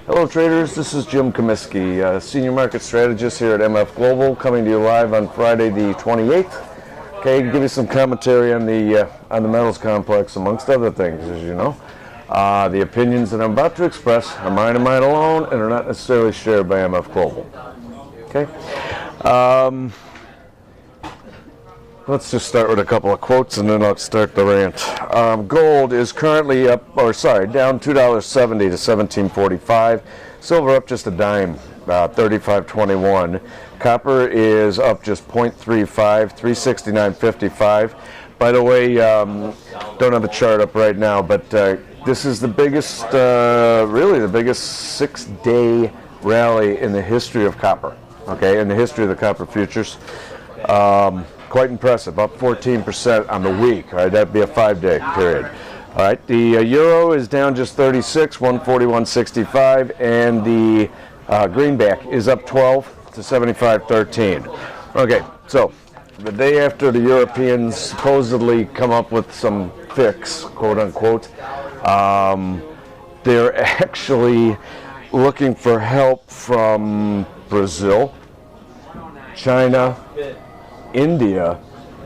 Hello traders, this is Jim Comiskey, Senior Market Strategist here at MF Global, coming to you live on Friday the 28th. Okay, give you some commentary on the metals complex, amongst other things, as you know. The opinions that I'm about to express are mine and mine alone, and are not necessarily shared by MF Global. Okay? Let's just start with a couple of quotes and then I'll start the rant. Gold is currently down $2.70 to $17.45. Silver up just a dime, 35.21. Copper is up just 0.35, 369.55. By the way, don't have a chart up right now, but this is the biggest, really the biggest 6-day rally in the history of copper. Okay, in the history of the copper futures. Quite impressive, up 14% on the week. All right, that'd be a 5-day period. All right, the euro is down just 36, 141.65, and the greenback is up 12 to 75.13. Okay, so the day after the Europeans supposedly come up with some fix, quote unquote, they're actually looking for help from Brazil, China, India,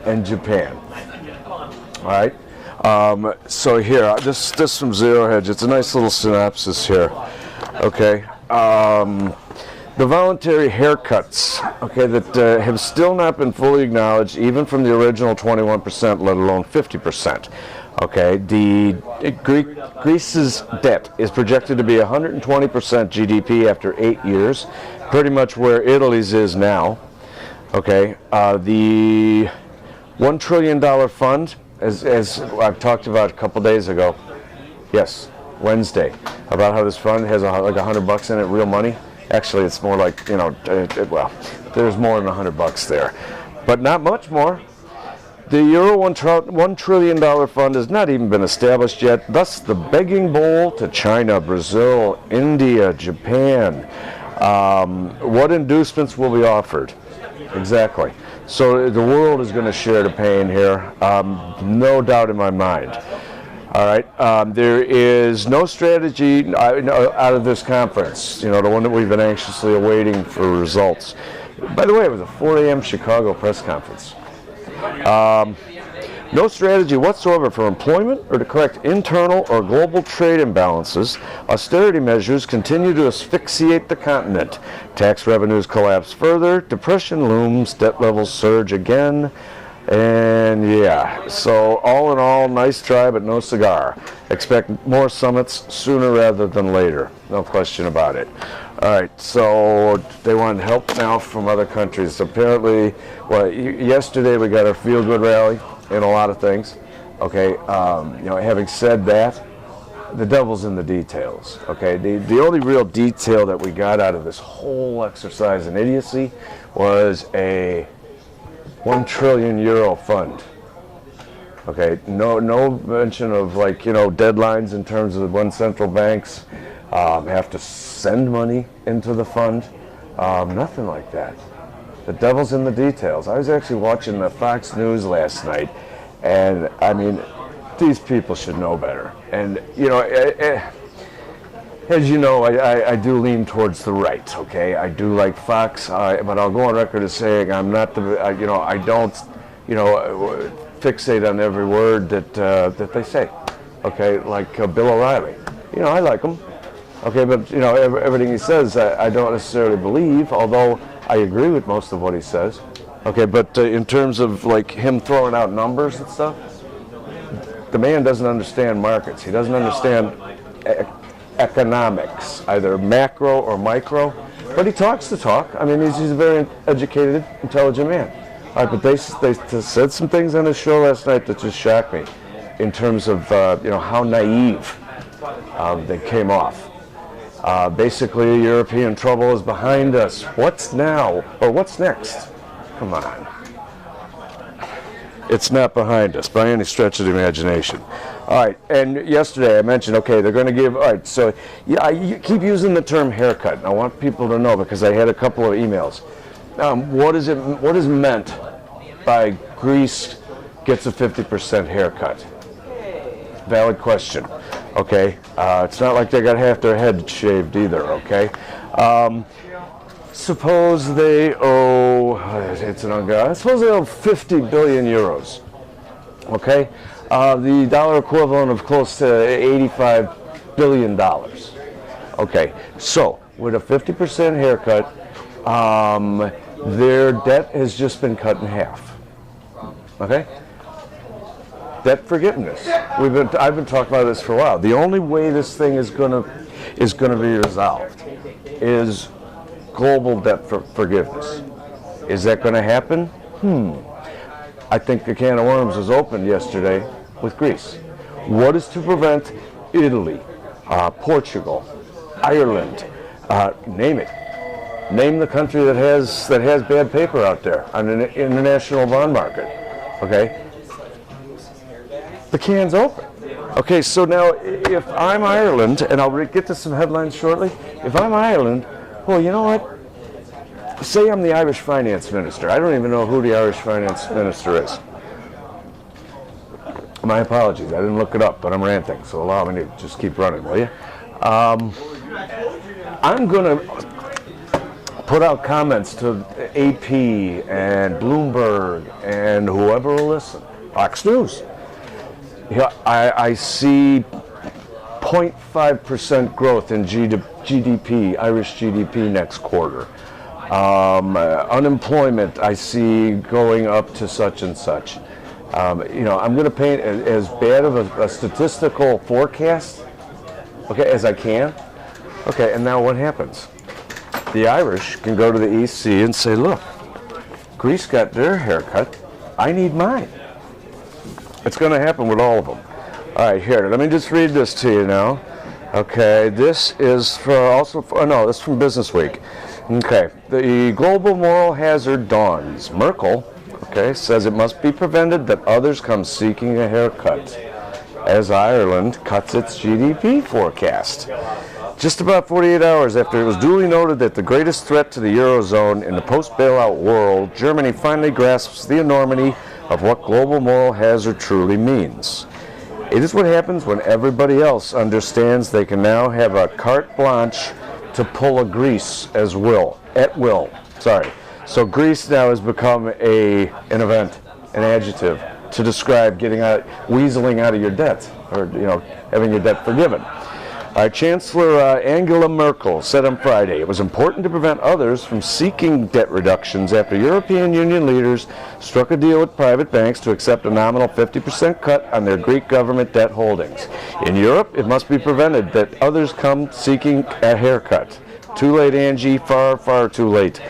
and Japan. All right. So here, this from Zero Hedge. It's a nice little synopsis here. Okay. The voluntary haircuts, okay, that have still not been fully acknowledged, even from the original 21%, let alone 50%. Okay. Greece's debt is projected to be 120% GDP after 8 years, pretty much where Italy's is now. Okay, the $1 trillion fund, as I've talked about a couple days ago, yes, Wednesday, about how this fund has like $100 in it, real money. Actually, it's more like, you know, well, there's more than $100 there, but not much more. The Euro $1 trillion fund has not even been established yet, thus the begging bowl to China, Brazil, India, Japan. What inducements will be offered? Exactly. So the world is going to share the pain here, no doubt in my mind. All right. There is no strategy out of this conference, you know, the one that we've been anxiously awaiting for results. By the way, it was a 4 a.m. Chicago press conference. No strategy whatsoever for employment or to correct internal or global trade imbalances. Austerity measures continue to asphyxiate the continent. Tax revenues collapse further. Depression looms. Debt levels surge again. And yeah, so all in all, nice try, but no cigar. Expect more summits sooner rather than later. No question about it. All right, so they want help now from other countries. Apparently, well, yesterday we got our feel-good rally in a lot of things. Okay, you know, having said that, the devil's in the details. Okay, the only real detail that we got out of this whole exercise in idiocy was a €1 trillion fund. Okay, no mention of, like, you know, deadlines in terms of when central banks have to send money into the fund. Nothing like that. The devil's in the details. I was actually watching the Fox News last night, and I mean, these people should know better. And, you know, as you know, I do lean towards the right, okay? I do like Fox, but I'll go on record as saying I'm not you know, I don't, you know, fixate on every word that they say, okay? Like Bill O'Reilly. You know, I like him, okay? But, you know, everything he says I don't necessarily believe, although I agree with most of what he says. Okay, but in terms of, like, him throwing out numbers and stuff, the man doesn't understand markets. He doesn't understand economics, either macro or micro, but he talks the talk. I mean, he's a very educated, intelligent man. All right, but they said some things on his show last night that just shocked me in terms of, you know, how naive they came off. Basically, European trouble is behind us. What's now? Or what's next? Come on. It's not behind us by any stretch of the imagination. All right, and yesterday I mentioned, okay, they're going to give, all right, so yeah, I keep using the term haircut, and I want people to know because I had a couple of emails. What is meant by Greece gets a 50% haircut? Valid question. Okay, it's not like they got half their head shaved either. Okay, suppose they owe, it's an ungodly, suppose they owe 50 billion euros. Okay, the dollar equivalent of close to $85 billion. Okay, so with a 50% haircut, their debt has just been cut in half. Okay? Debt forgiveness. I've been talking about this for a while. The only way this thing is gonna be resolved is global debt forgiveness. Is that going to happen? I think the can of worms was opened yesterday with Greece. What is to prevent Italy, Portugal, Ireland, name it? Name the country that has bad paper out there on an international bond market. Okay, the can's open. Okay, so now if I'm Ireland, and I'll get to some headlines shortly. If I'm Ireland, well, you know what? Say I'm the Irish finance minister. I don't even know who the Irish finance minister is. My apologies, I didn't look it up, but I'm ranting, so allow me to just keep running, will you? I'm going to put out comments to AP and Bloomberg and whoever will listen. Fox News. Yeah, I see 0.5% growth in GDP, Irish GDP next quarter. Unemployment I see going up to such and such. I'm going to paint as bad of a statistical forecast, okay, as I can. Okay, and now what happens? The Irish can go to the EC and say, look, Greece got their haircut, I need mine. It's going to happen with all of them. All right, here, let me just read this to you now. Okay, this is this is from Business Week. Okay, the global moral hazard dawns. Merkel, okay, says it must be prevented that others come seeking a haircut as Ireland cuts its GDP forecast. Just about 48 hours after it was duly noted that the greatest threat to the Eurozone in the post-bailout world, Germany finally grasps the enormity of what global moral hazard truly means. It is what happens when everybody else understands they can now have a carte blanche to pull a Greece at will. So Greece now has become an event, an adjective to describe weaseling out of your debt, or having your debt forgiven. Chancellor Angela Merkel said on Friday it was important to prevent others from seeking debt reductions after European Union leaders struck a deal with private banks to accept a nominal 50% cut on their Greek government debt holdings. In Europe, it must be prevented that others come seeking a haircut. Too late, Angie, far, far too late.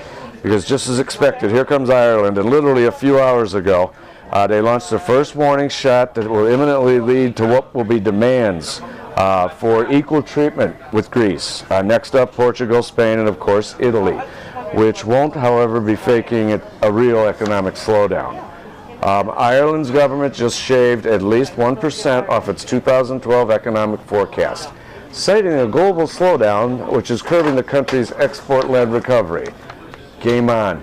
Because just as expected, here comes Ireland, and literally a few hours ago, they launched their first warning shot that will imminently lead to what will be demands for equal treatment with Greece. Next up, Portugal, Spain, and of course, Italy, which won't, however, be faking a real economic slowdown. Ireland's government just shaved at least 1% off its 2012 economic forecast, citing a global slowdown which is curbing the country's export-led recovery. Game on.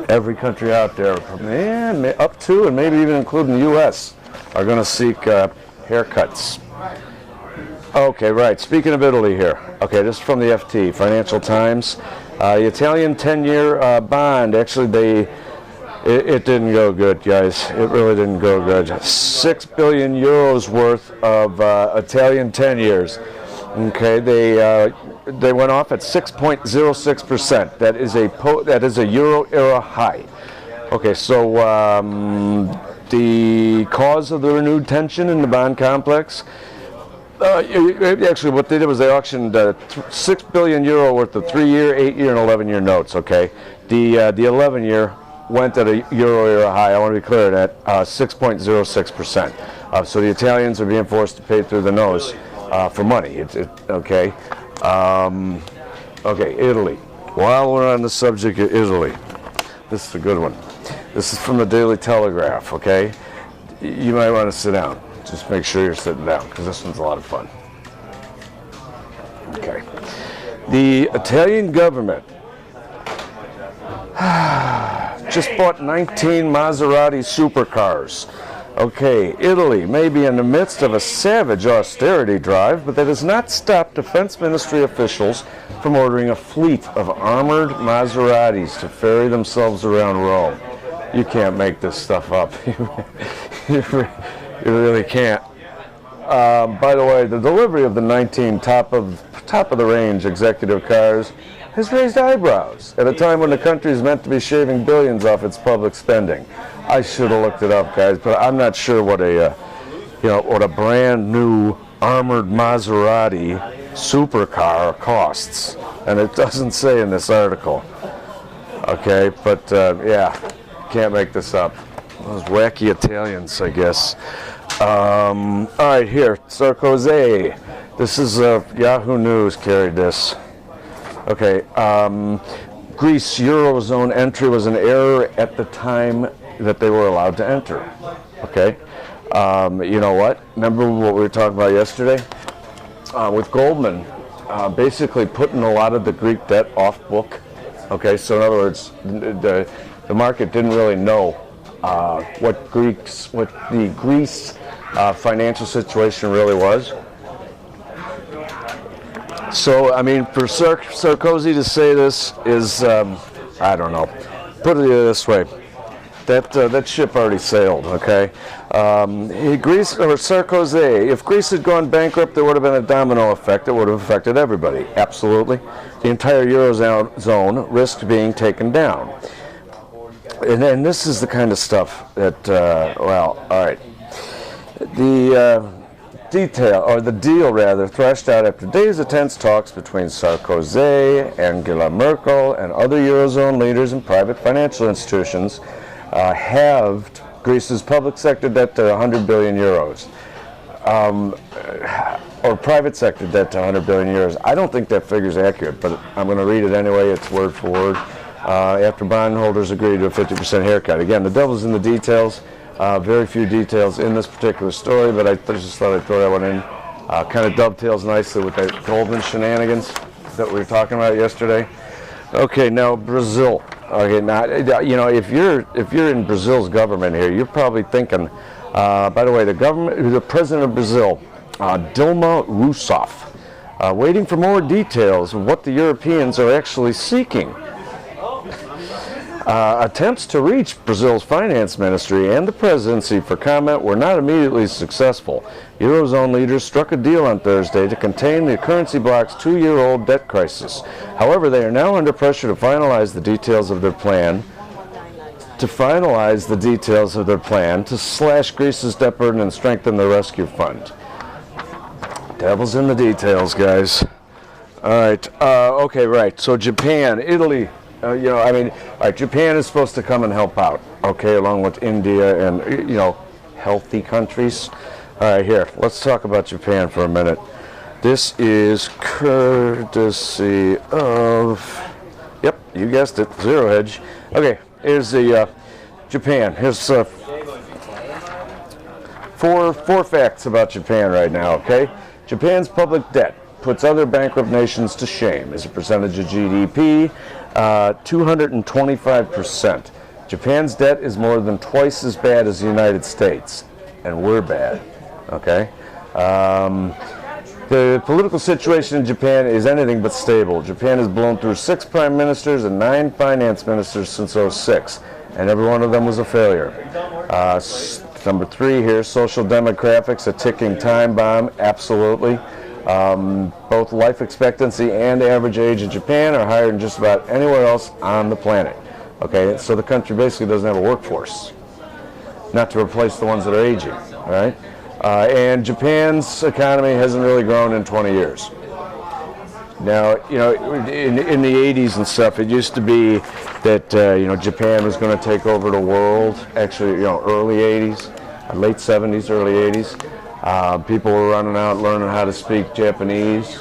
Every country out there, up to and maybe even including the U.S., are going to seek haircuts. Okay, right. Speaking of Italy here. Okay, this is from the FT, Financial Times. The Italian 10-year bond, actually, it didn't go good, guys. It really didn't go good. 6 billion euros worth of Italian 10 years. Okay, they went off at 6.06%. That is a euro era high. Okay, so the cause of the renewed tension in the bond complex. Actually, what they did was they auctioned 6 billion euro worth of 3-year, 8-year, and 11-year notes. Okay, the 11-year went at a euro era high. I want to be clear at 6.06%. So the Italians are being forced to pay through the nose for money. Okay. Okay, Italy. While we're on the subject of Italy, this is a good one. This is from the Daily Telegraph. Okay, you might want to sit down. Just make sure you're sitting down, because this one's a lot of fun. Okay. The Italian government just bought 19 Maserati supercars. Okay, Italy may be in the midst of a savage austerity drive, but that has not stopped defense ministry officials from ordering a fleet of armored Maseratis to ferry themselves around Rome. You can't make this stuff up. You really can't. By the way, the delivery of the 19 top of the range executive cars has raised eyebrows at a time when the country is meant to be shaving billions off its public spending. I should have looked it up, guys, but I'm not sure what a brand new armored Maserati supercar costs, and it doesn't say in this article. Okay, but yeah, can't make this up. Those wacky Italians, I guess. All right, here, Sarkozy. This is Yahoo News carried this. Okay, Greece Eurozone entry was an error at the time that they were allowed to enter. Okay, you know what? Remember what we were talking about yesterday with Goldman, basically putting a lot of the Greek debt off book. Okay, so in other words, the market didn't really know what the Greece financial situation really was. So, I mean, for Sarkozy to say this is, I don't know. Put it this way, that ship already sailed. Okay, Sarkozy. If Greece had gone bankrupt, there would have been a domino effect that would have affected everybody. Absolutely, the entire eurozone risked being taken down. And then this is the kind of stuff that, well, all right. The deal thrashed out after days of tense talks between Sarkozy, Angela Merkel, and other Eurozone leaders and private financial institutions, halved Greece's public sector debt to 100 billion euros. Or private sector debt to 100 billion euros. I don't think that figure is accurate, but I'm going to read it anyway. It's word for word. After bondholders agreed to a 50% haircut. Again, the devil's in the details. Very few details in this particular story, but I just thought I'd throw that one in. Kind of dovetails nicely with that Goldman shenanigans that we were talking about yesterday. Okay, now Brazil. Okay, now if you're in Brazil's government here, you're probably thinking. By the way, the president of Brazil, Dilma Rousseff, waiting for more details of what the Europeans are actually seeking. Attempts to reach Brazil's finance ministry and the presidency for comment were not immediately successful. Eurozone leaders struck a deal on Thursday to contain the currency bloc's 2-year-old debt crisis. However, they are now under pressure to finalize the details of their plan to slash Greece's debt burden and strengthen the rescue fund. Devil's in the details, guys. All right. Okay, right. So Japan, Italy. All right, Japan is supposed to come and help out, okay, along with India and, healthy countries. All right, here, let's talk about Japan for a minute. This is courtesy of, yep, you guessed it, Zero Hedge. Okay, here's the Japan. Here's four facts about Japan right now, okay? Japan's public debt puts other bankrupt nations to shame. As a percentage of GDP, 225%. Japan's debt is more than twice as bad as the United States, and we're bad, okay? The political situation in Japan is anything but stable. Japan has blown through 6 prime ministers and 9 finance ministers since '06, and every one of them was a failure. Number 3 here, social demographics, a ticking time bomb, absolutely. Both life expectancy and average age in Japan are higher than just about anywhere else on the planet. Okay, so the country basically doesn't have a workforce, not to replace the ones that are aging. All right, and Japan's economy hasn't really grown in 20 years. Now, in the 80s and stuff, it used to be that Japan was going to take over the world. Actually, early 80s, late 70s, early 80s. People were running out learning how to speak Japanese,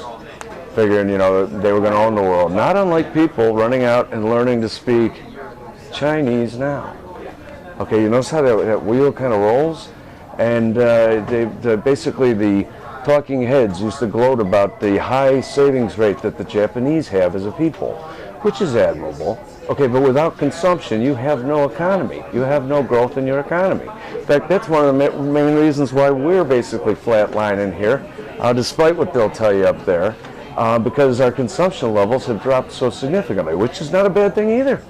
figuring, they were going to own the world. Not unlike people running out and learning to speak Chinese now. Okay, you notice how that wheel kind of rolls? And basically the talking heads used to gloat about the high savings rate that the Japanese have as a people, which is admirable. Okay, but without consumption, you have no economy. You have no growth in your economy. In fact, that's one of the main reasons why we're basically flatlining here, despite what they'll tell you up there, because our consumption levels have dropped so significantly, which is not a bad thing either.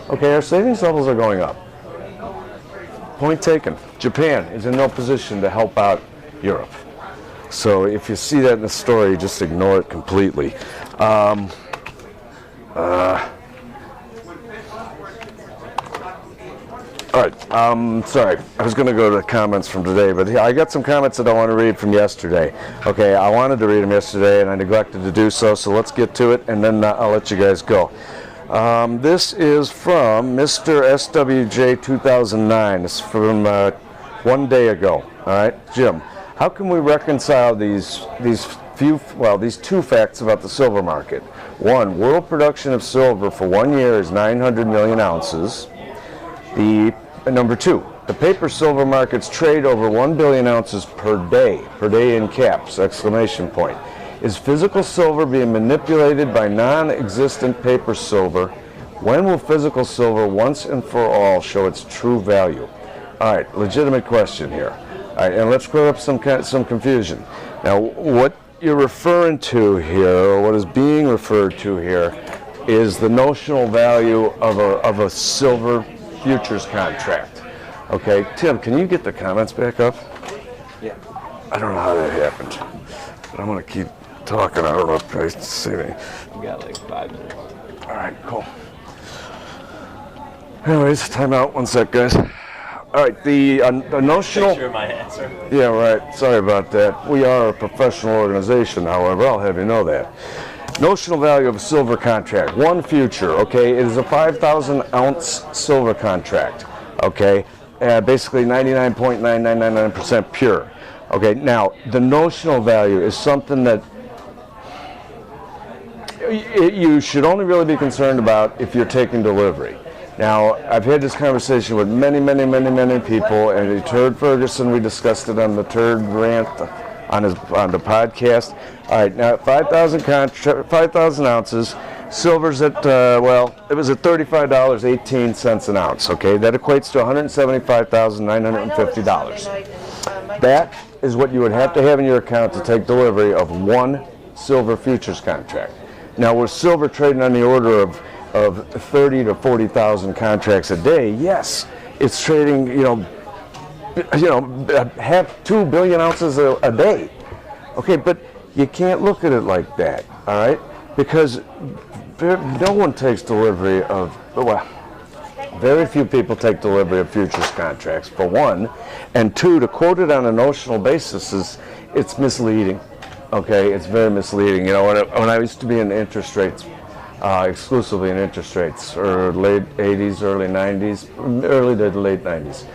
Okay, our savings levels are going up. Point taken. Japan is in no position to help out Europe. So if you see that in the story, just ignore it completely. All right, sorry, I was going to go to the comments from today, but I got some comments that I want to read from yesterday. Okay, I wanted to read them yesterday, and I neglected to do so, so let's get to it, and then I'll let you guys go. This is from Mr. SWJ 2009. It's from 1 day ago. All right, Jim, how can we reconcile these two facts about the silver market? One, world production of silver for 1 year is 900 million ounces. Number two, the paper silver markets trade over 1 billion ounces per day in caps, exclamation point. Is physical silver being manipulated by non-existent paper silver? When will physical silver once and for all show its true value? All right, legitimate question here. All right, and let's clear up some confusion. Now, what you're referring to here, or what is being referred to here, is the notional value of a silver futures contract. Okay, Tim, can you get the comments back up? Yeah. I don't know how that happened, but I'm going to keep talking. I don't know if I see me. We got like 5 minutes. All right, cool. Anyways, time out. 1 sec, guys. All right, the notional... Picture my answer. Yeah, right. Sorry about that. We are a professional organization, however. I'll have you know that. Notional value of a silver contract, one future, okay, it is a 5,000 ounce silver contract, okay, basically 99.9999% pure. Okay, now the notional value is something that you should only really be concerned about if you're taking delivery. Now, I've had this conversation with many people, and Turd Ferguson, we discussed it on the Turd rant on the podcast. All right, now 5,000 ounces, silver's at it was at $35.18 an ounce. Okay, that equates to $175,950. That is what you would have to have in your account to take delivery of one silver futures contract. Now, with silver trading on the order of 30 to 40,000 contracts a day, yes, it's trading, half 2 billion ounces a day. Okay, but you can't look at it like that, all right? Because no one takes delivery of, very few people take delivery of futures contracts, for one, and two, to quote it on a notional basis it's misleading. Okay, it's very misleading. You know, when I used to be in interest rates, exclusively in interest rates, or late 80s, early 90s, early to late 90s.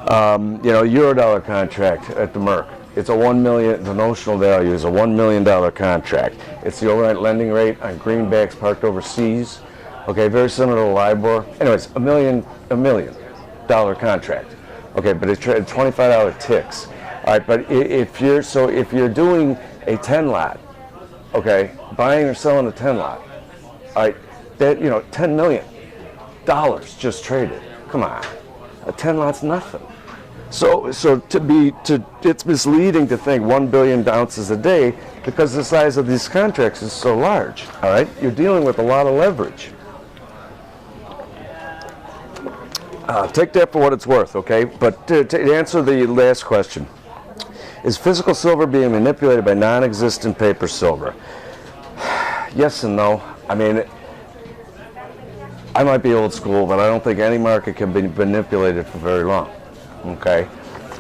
Eurodollar contract at the Merc. It's a $1 million, the notional value is a $1 million contract. It's the overnight lending rate on greenbacks parked overseas. Okay, very similar to LIBOR. Anyways, $1 million contract. Okay, but it's $25 ticks. All right, but if you're doing a 10 lot, okay, buying or selling a 10 lot, all right, that $10 million just traded. Come on, a 10 lot's nothing. So it's misleading to think 1 billion ounces a day because the size of these contracts is so large. All right, you're dealing with a lot of leverage. Take that for what it's worth, okay? But to answer the last question, is physical silver being manipulated by non-existent paper silver? Yes and no. I mean, I might be old school, but I don't think any market can be manipulated for very long. Okay,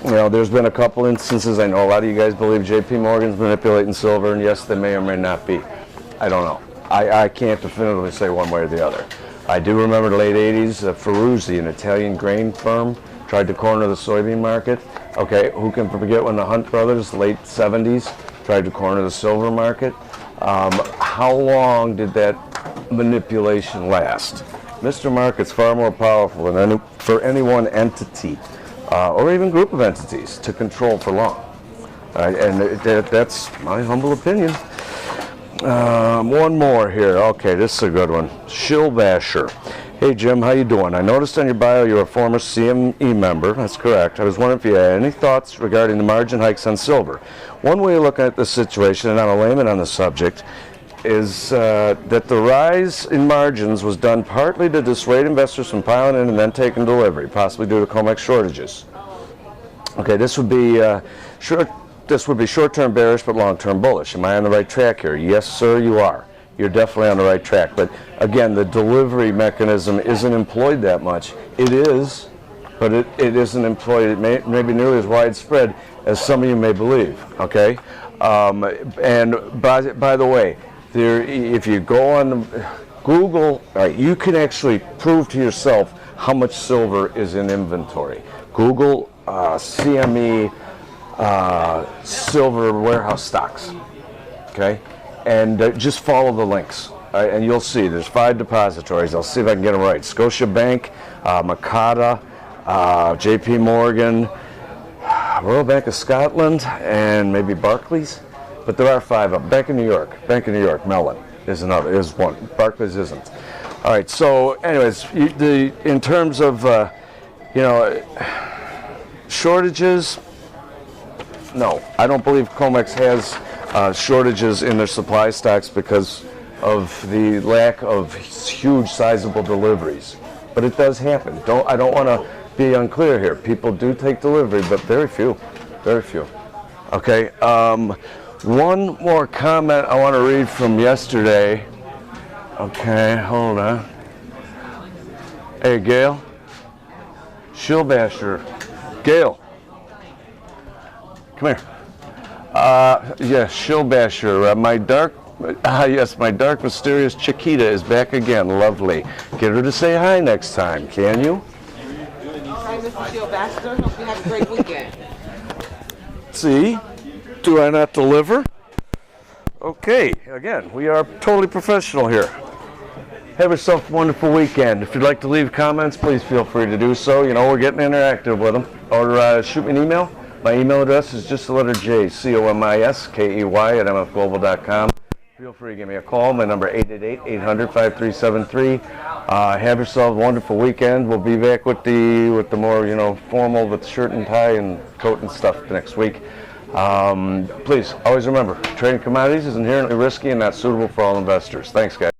there's been a couple instances. I know a lot of you guys believe J.P. Morgan's manipulating silver, and yes, they may or may not be. I don't know. I can't definitively say one way or the other. I do remember the late 80s, Ferruzzi, an Italian grain firm, tried to corner the soybean market. Okay, who can forget when the Hunt brothers, late 70s, tried to corner the silver market? How long did that manipulation last? Mr. Market's far more powerful than for any one entity. Or even group of entities to control for long. And that's my humble opinion. One more here. Okay, this is a good one. Shill Basher. Hey Jim, how you doing? I noticed on your bio you're a former CME member. That's correct. I was wondering if you had any thoughts regarding the margin hikes on silver. One way of looking at this situation, and I'm a layman on the subject, is that the rise in margins was done partly to dissuade investors from piling in and then taking delivery, possibly due to COMEX shortages. Okay, this would be short-term bearish but long-term bullish. Am I on the right track here? Yes, sir, you are. You're definitely on the right track. But again, the delivery mechanism isn't employed that much. It is, but it isn't employed maybe nearly as widespread as some of you may believe. Okay, and by the way, if you go on Google, you can actually prove to yourself how much silver is in inventory. Google CME silver warehouse stocks. Okay. And just follow the links, and you'll see there's 5 depositories. I'll see if I can get them right. Scotiabank, Makata, J.P. Morgan, Royal Bank of Scotland, and maybe Barclays. But there are 5 of them. Bank of New York, Mellon is one. Barclays isn't. All right. So, anyways, in terms of shortages, no, I don't believe COMEX has shortages in their supply stocks because of the lack of huge sizable deliveries. But it does happen. I don't want to be unclear here. People do take delivery, but very few. Okay, one more comment I want to read from yesterday. Okay, hold on. Hey, Gail. Shill Basher. Gail. Come here. Yes, Shill Basher. My dark mysterious Chiquita is back again. Lovely. Get her to say hi next time, can you? Hi, Mr. Shill Basher. Hope you have a great weekend. See? Do I not deliver? Okay, again, we are totally professional here. Have yourself a wonderful weekend. If you'd like to leave comments, please feel free to do so. We're getting interactive with them. Or shoot me an email. My email address is just the letter J, COMISKEY at mfglobal.com. Feel free to give me a call. My number 888-800-5373. Have yourself a wonderful weekend. We'll be back with the more formal with shirt and tie and coat and stuff next week. Please always remember, trading commodities is inherently risky and not suitable for all investors. Thanks, guys.